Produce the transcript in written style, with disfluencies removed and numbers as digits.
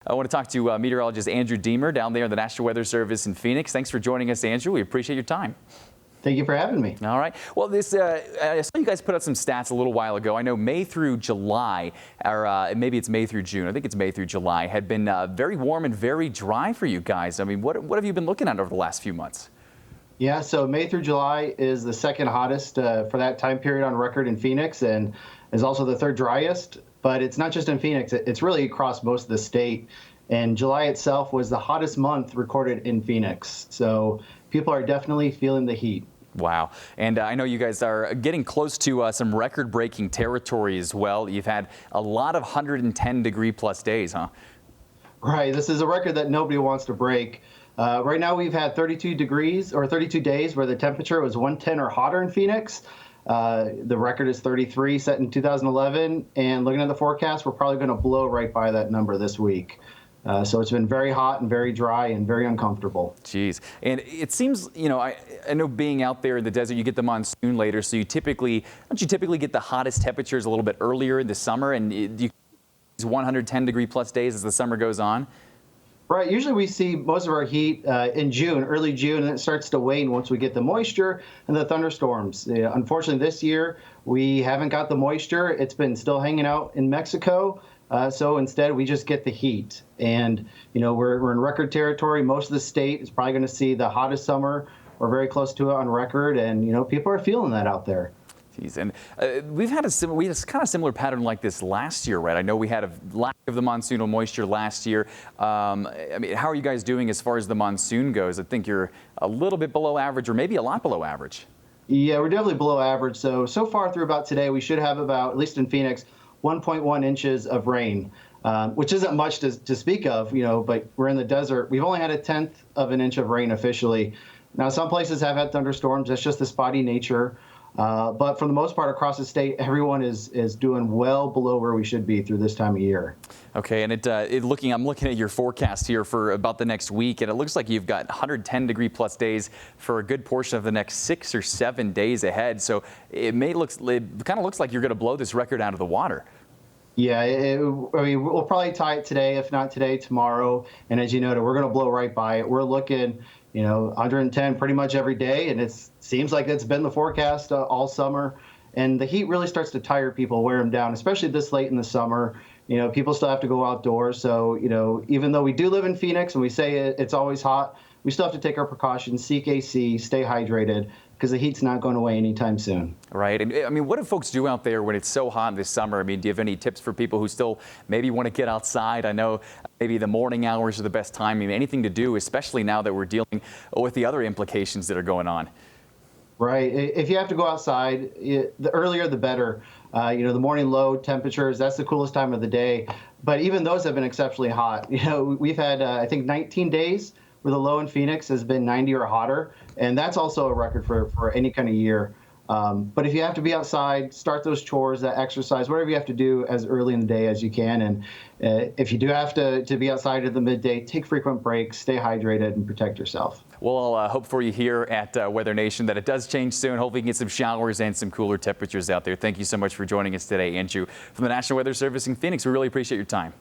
I want to talk to meteorologist Andrew Deemer down there in the National Weather Service in Phoenix. Thanks for joining us, Andrew. We appreciate your time. Thank you for having me. All right. Well, I saw you guys put out some stats a little while ago. I know May through July, or maybe it's May through June. I think it's May through July, had been very warm and very dry for you guys. I mean, what have you been looking at over the last few months? Yeah, so May through July is the second hottest for that time period on record in Phoenix, and is also the third driest. But it's not just in Phoenix, it's really across most of the state. And July itself was the hottest month recorded in Phoenix. So people are definitely feeling the heat. Wow. And I know you guys are getting close to some record-breaking territory as well. You've had a lot of 110-degree-plus days, huh? Right. This is a record that nobody wants to break. Right now we've had 32 degrees or 32 days where the temperature was 110 or hotter in Phoenix. The record is 33, set in 2011. And looking at the forecast, we're probably going to blow right by that number this week. So it's been very hot and very dry and very uncomfortable. Jeez. And it seems, you know, I know being out there in the desert, you get the monsoon later. So don't you typically get the hottest temperatures a little bit earlier in the summer? And you 110-degree-plus days as the summer goes on? Right. Usually we see most of our heat in June, early June, and it starts to wane once we get the moisture and the thunderstorms. Unfortunately, this year we haven't got the moisture. It's been still hanging out in Mexico. So instead, we just get the heat. And, you know, we're in record territory. Most of the state is probably going to see the hottest summer. We're very close to it on record. And, you know, people are feeling that out there. Jeez. And we had a kind of similar pattern like this last year, right? I know we had a lack of the monsoonal moisture last year. I mean, how are you guys doing as far as the monsoon goes? I think you're a little bit below average or maybe a lot below average. Yeah, we're definitely below average. So far through about today, we should have about, at least in Phoenix, 1.1 inches of rain, which isn't much to speak of, you know, but we're in the desert. We've only had 1/10 of an inch of rain officially. Now, some places have had thunderstorms. That's just the spotty nature. But for the most part, across the state, everyone is doing well below where we should be through this time of year. Okay, and I'm looking at your forecast here for about the next week, and it looks like you've got 110-degree-plus days for a good portion of the next 6 or 7 days ahead. So it kind of looks like you're going to blow this record out of the water. Yeah, I mean, we'll probably tie it today, if not today, tomorrow. And as you noted, we're going to blow right by it. We're looking, you know, 110 pretty much every day, and it seems like it's been the forecast all summer. And the heat really starts to tire people, wear them down, especially this late in the summer. You know, people still have to go outdoors. So, you know, even though we do live in Phoenix and we say it's always hot, we still have to take our precautions, seek AC, stay hydrated, because the heat's not going away anytime soon. Right. And I mean, what do folks do out there when it's so hot this summer? I mean, do you have any tips for people who still maybe want to get outside? I know maybe the morning hours are the best time. I mean, anything to do, especially now that we're dealing with the other implications that are going on. Right. If you have to go outside, the earlier the better. You know, the morning low temperatures, that's the coolest time of the day. But even those have been exceptionally hot. You know, we've had, I think, 19 days where the low in Phoenix has been 90 or hotter. And that's also a record for any kind of year. But if you have to be outside, start those chores, that exercise, whatever you have to do as early in the day as you can. And if you do have to be outside at the midday, take frequent breaks, stay hydrated, and protect yourself. Well, I'll hope for you here at WeatherNation that it does change soon. Hopefully you can get some showers and some cooler temperatures out there. Thank you so much for joining us today, Andrew, from the National Weather Service in Phoenix. We really appreciate your time.